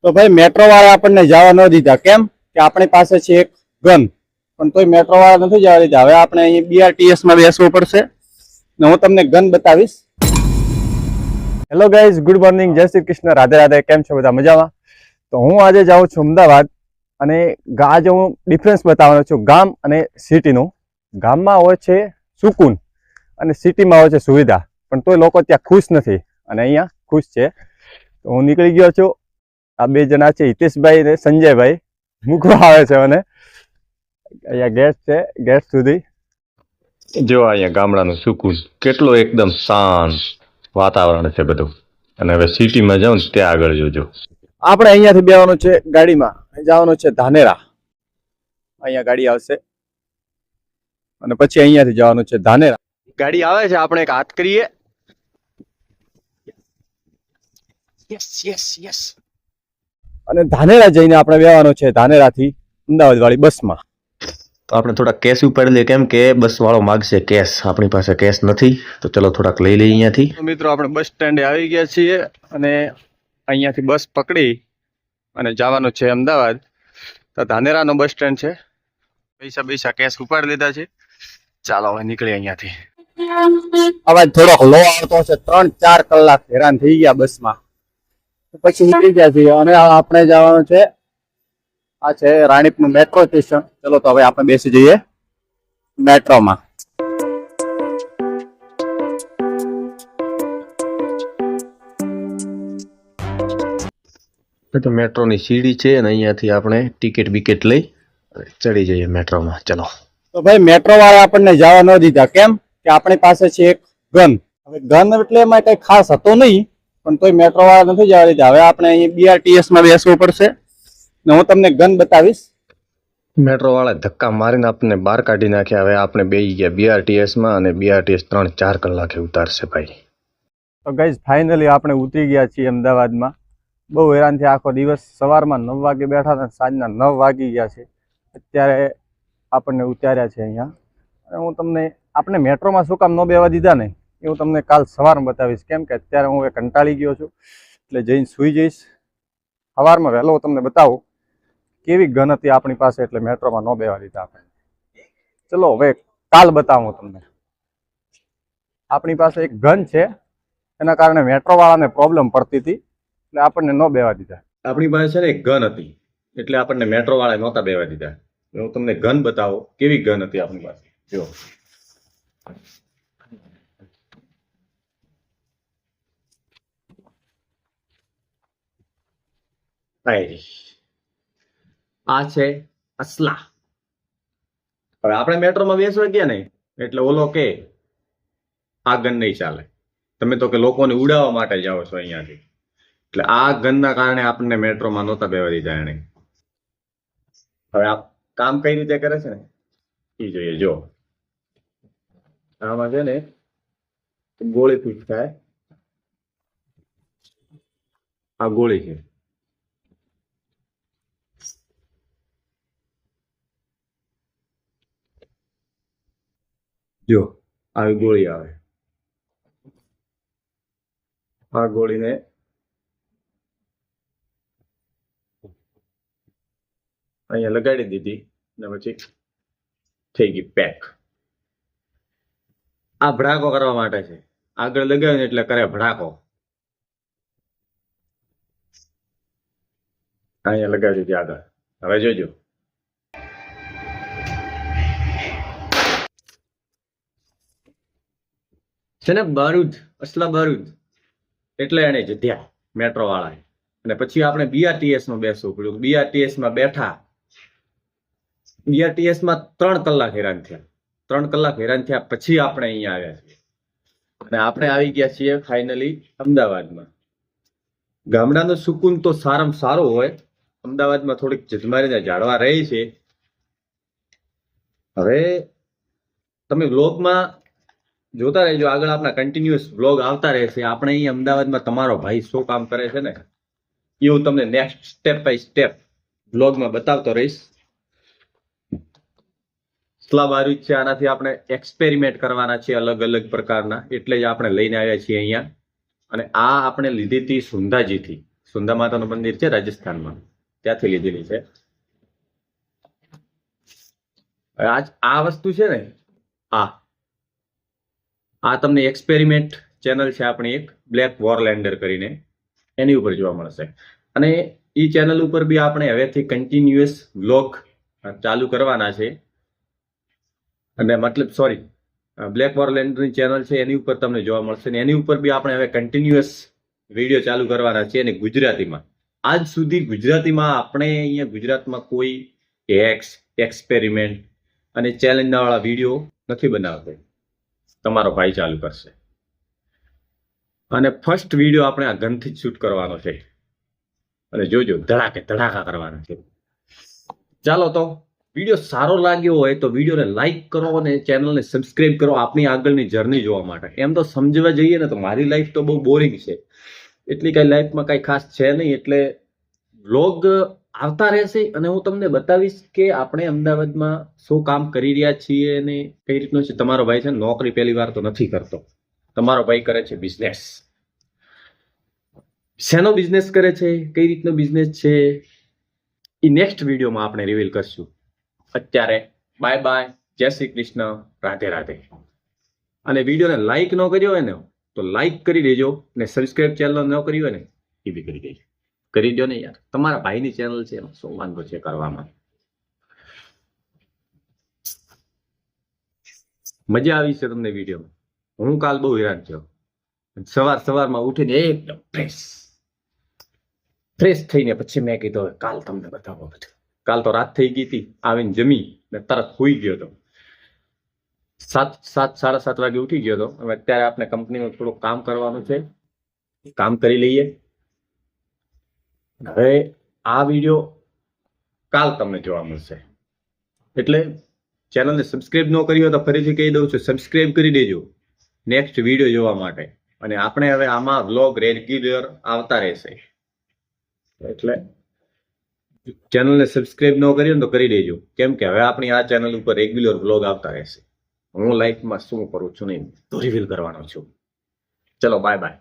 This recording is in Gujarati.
તો ભાઈ મેટ્રો વાળા આપણને જવા ન દીધા. કેમ કે આપણી પાસે છે એક ગન, પણ તોય મેટ્રો વાળા નથી જવા દીધા. હવે આપણે અહીં BRTS માં બેસવું પડશે ને હું તમને ગન બતાવીશ. હેલો ગાઈઝ, ગુડ મોર્નિંગ, જય શ્રી કૃષ્ણ, રાધે રાધે. કેમ છો બધા? મજામાં? તો હું આજે જાઉં છું અમદાવાદ અને આજે હું ડિફરન્સ બતાવવાનો છું ગામ અને સિટીનું. ગામમાં હોય છે સુકૂન અને સિટીમાં હોય છે સુવિધા, પણ તોય લોકો ત્યાં ખુશ નથી અને અહીંયા ખુશ છે. તો હું નીકળી ગયો છું. આ બે જણા છે, હિતેશભાઈ અને સંજયભાઈ, મૂકવા આવે છે મને. અહીંયા ગેટ છે, ગેટ સુધી. જો અહીંયા ગામડાનું સુકૂન કેટલો એકદમ શાંત વાતાવરણ છે બધું. અને હવે સિટીમાં જાઉં ને ત્યાં આગળ જોજો. આપણે અહીંયાથી બેવાનું છે ગાડીમાં, જવાનું છે ધાનેરા. અહીંયા ગાડી આવશે અને પછી અહીંયાથી જવાનું છે ધાનેરા. ગાડી આવે છે, આપણે એક હાથ કરીએ. Yes yes yes. અને ધાનેરા જઈને આપણે બેવાનું છે ધાનેરાથી અમદાવાદ વાળી બસમાં. તો આપણે થોડા કેશ ઉપાડી લઈએ, કેમ કે બસ વાળો માગશે કેશ. આપણી પાસે કેશ નથી, તો ચલો થોડાક લઈ લઈએ અહીંયાથી. મિત્રો, આપણે બસ સ્ટેન્ડે આવી ગયા છીએ અને અહીંયાથી બસ પકડી અને જવાનું છે અમદાવાદ. તો ધાનેરાનો બસ સ્ટેન્ડ છે. પૈસા કેશ ઉપાડી લીધા છે. ચાલો હવે નીકળીએ અહીંયાથી. અવાજ થોડોક લો આવતો છે. 3-4 કલાક હેરાન થઈ ગયા બસમાં, પછી નીકળી ગયા છીએ અને આપણે જવાનું છે, આ છે રાણીપનું મેટ્રો સ્ટેશન. ચલો તો હવે આપણે બેસી જઈએ મેટ્રોમાં. તો મેટ્રોની સીડી છે અને અહીંયાથી આપણે ટિકિટ બિકેટ લઈ ચડી જઈએ મેટ્રોમાં. ચલો. તો ભાઈ મેટ્રો વાળા આપણને જવા ન દીધા. કેમ કે આપણી પાસે છે એક ગન. હવે ગન એટલે એમાં કઈ ખાસ હતો નહીં, પણ તોય મેટ્રો વાળા નથી જવા દીધા. હવે આપણે અહીં BRTS માં બેસવું પડશે ને હું તમને ગન બતાવીશ. મેટ્રો વાળા ધક્કા મારીને આપણને બહાર કાઢી નાખ્યા. હવે આપણે બેસી ગયા BRTS માં અને BRTS 3-4 કલાકે ઉતારશે ભાઈ. તો ગાઈઝ, ફાઇનલી આપણે ઉતરી ગયા છીએ અમદાવાદમાં. બહુ હેરાન થયા આખો દિવસ. સવારમાં 9 વાગે બેઠા હતા, સાંજના 9 વાગી ગયા છે. અત્યારે આપણને ઉતાર્યા છે અહીંયા. અને હું તમને આપણે મેટ્રોમાં શું કામ ન બેવા દીધા ને એ હું તમને કાલ સવારમાં બતાવીશ. કેમ કે અત્યારે હું કંટાળી ગયો છું, એટલે જઈને સૂઈ જઈશ. સવારમાં વહેલો હું તમને બતાવું કેવી ગન હતી આપણી પાસે, એટલે મેટ્રોમાં ન બેવા દીધા આપણે. ચલો હવે કાલ બતાવું તમને. આપણી પાસે એક ગન છે, એના કારણે મેટ્રો વાળાને પ્રોબ્લેમ પડતી હતી, એટલે આપણને ન બેવા દીધા. આપણી પાસે છે ને એક ગન હતી, એટલે આપણને મેટ્રો વાળા નહોતા બેવા દીધા. હું તમને ગન બતાવો કેવી ગન હતી આપણી પાસે. જો આ છે અસલા. હવે આપણે મેટ્રોમાં બેસવા ગયા ને એટલે ઓલો કે આ ગન નહીં ચાલે, તમે તો કે લોકોને ઉડાવવા માટે જાઓ છો અહીંયાથી. એટલે આ ગનના કારણે આપણને મેટ્રોમાં નહોતા બેવા દીધા એને. હવે આ કામ કઈ રીતે કરે છે ને એ જોઈએ. જો આમાં છે ને ગોળી ફીટ થાય. આ ગોળી છે. જો આવી ગોળી આવે. આ ગોળીને અહીંયા લગાડી દીધી ને પછી થઈ ગઈ પેક. આ ભડાકો કરવા માટે છે. આગળ લગાવ્યું એટલે કરે ભડાકો. અહીંયા લગાવી દીધી આગળ. હવે જોજો. છે ને બારૂદ, અસલા બારૂદ. એટલે એને જધ્યા મેટ્રો વાળા. અને પછી આપણે BRTS માં બેસવું પડ્યું. BRTS માં બેઠા. BRTS માં 3 કલાક હેરાન થયા. 3 કલાક હેરાન થયા પછી આપણે અહીંયા આવ્યા છીએ અને આપણે આવી ગયા છીએ ફાઇનલી અમદાવાદમાં. ગામડાનો સુકૂન તો સારામાં સારો હોય. અમદાવાદમાં થોડીક જજમારીને જાળવા રહી છે. હવે તમે વ્લોગમાં જોતા રહેજો. આગળ આપણા કન્ટિન્યુઅસ વ્લોગ આવતા રહેશે. આપણે અહીં અમદાવાદમાં તમારો ભાઈ શું કામ કરે છે ને એ હું તમને નેક્સ્ટ સ્ટેપ બાય સ્ટેપ વ્લોગમાં બતાવતો રહીશ. અસલા બારૂદ છે, આનાથી આપણે એક્સપેરિમેન્ટ કરવાના છે અલગ અલગ પ્રકારના, એટલે જ આપણે લઈને આવ્યા છીએ અહીંયા. અને આ આપણે લીધી હતી સુંધાજીથી. સુંદા માતાનું મંદિર છે રાજસ્થાનમાં, ત્યાંથી લીધેલી છે. આ વસ્તુ છે ને, આ તમને એક્સપેરિમેન્ટ ચેનલ છે આપણી એક બ્લેક વોરલેન્ડર કરીને, એની ઉપર જોવા મળશે. અને એ ચેનલ ઉપર બી આપણે હવેથી કન્ટિન્યુઅસ વ્લોગ ચાલુ કરવાના છે. અને મતલબ સોરી, બ્લેક વોરલેન્ડરની ચેનલ છે એની ઉપર તમને જોવા મળશે ને એની ઉપર બી આપણે હવે કન્ટિન્યુઅસ વિડીયો ચાલુ કરવાના છે. અને ગુજરાતીમાં, આજ સુધી ગુજરાતીમાં આપણે અહીંયા ગુજરાતમાં કોઈ હેક્સ, એક્સપેરિમેન્ટ અને ચેલેન્જના વાળા વિડીયો નથી બનાવતા. તમારો ભાઈ ચાલુ કરશે. અને ફર્સ્ટ વિડીયો આપણે આ ગનથી જ શૂટ કરવાનો છે. અને જોજો, ધડાકા કરવાના છે. ચાલો તો વિડીયો સારો લાગ્યો હોય તો વિડીયોને લાઈક કરો અને ચેનલને સબસ્ક્રાઇબ કરો આપણી આગળની જર્ની જોવા માટે. એમ તો સમજવા જઈએ ને તો મારી લાઈફ તો બહુ બોરિંગ છે, એટલી કઈ લાઈફમાં કઈ ખાસ છે નહીં. એટલે વ્લોગ આવતા રહેશે અને હું તમને બતાવીશ કે આપણે અમદાવાદમાં શું કામ કરી રહ્યા છીએ અને કઈ રીતનું છે. તમારો ભાઈ છે ને નોકરી પહેલી વાર તો નથી કરતો, તમારો ભાઈ કરે છે બિઝનેસ. શેનો બિઝનેસ કરે છે, કઈ રીતનો બિઝનેસ છે, એ નેક્સ્ટ વિડીયોમાં આપણે રિવીલ કરશું. અત્યારે બાય બાય, જય શ્રી કૃષ્ણ, રાધે રાધે. અને વિડીયોને લાઈક ન કર્યો હોય ને તો લાઈક કરી દેજો, ને સબસ્ક્રાઇબ ચેનલ ન કરી હોય ને એ બી કરી દેજો. કરી દો ને યાર, તમારા ભાઈની ચેનલ છે, એમાં શું વાંધો છે કરવામાં. મજા આવી છે તમને વિડીયોમાં. હું કાલ બહુ હેરાન થયો. સવારમાં ઉઠીને એકદમ ફ્રેશ થઈને પછી મેં કીધું કાલ તમને બતાવો બધું. કાલ તો રાત થઈ ગઈ હતી, આવીને જમી ને તરત સૂઈ ગયો હતો. 7:30 વાગે ઉઠી ગયો હતો. હવે અત્યારે આપણે કંપનીમાં થોડું કામ કરવાનું છે, કામ કરી લઈએ. હવે આ વિડીયો કાલ તમને જોવા મળશે. એટલે ચેનલને સબસ્ક્રાઇબ ન કરી હોય તો ફરીથી કહી દઉં છું, સબસ્ક્રાઇબ કરી દેજો નેક્સ્ટ વિડીયો જોવા માટે. અને આપણે હવે આમાં વ્લોગ રેગ્યુલર આવતા રહેશે. એટલે ચેનલને સબસ્ક્રાઇબ ન કરી હોય તો કરી દેજો, કેમ કે હવે આપણી આ ચેનલ ઉપર રેગ્યુલર વ્લોગ આવતા રહેશે. હું લાઈફમાં શું કરું છું નહીં તો રિવીલ કરવાનો છું. ચલો બાય બાય.